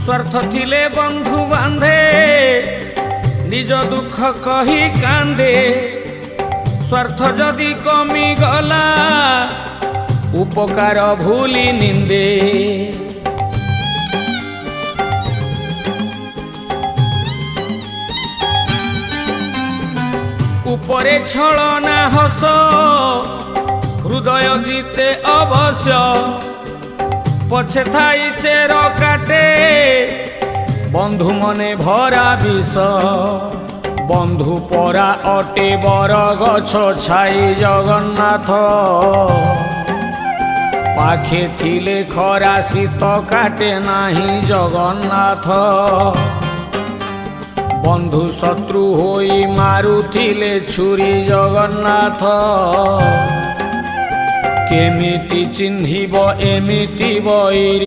स्वार्थ थिले बंधु बांधे निज दुख कही कांदे स्वार्थ जदि कमी गला उपकार भूली निंदे उपरे छलना हस हृदय जीते अवश्य पछे थाई चेर काटे बंधु मने भरा विष बंधु परा अटे बर गछ छाई जगन्नाथ पाखे थिले खरा शीत काटे नाही जगन्नाथ बंधु शत्रु होई मारुथिले छुरी जगन्नाथ केमिति चिन्हिब एमिति बैरी।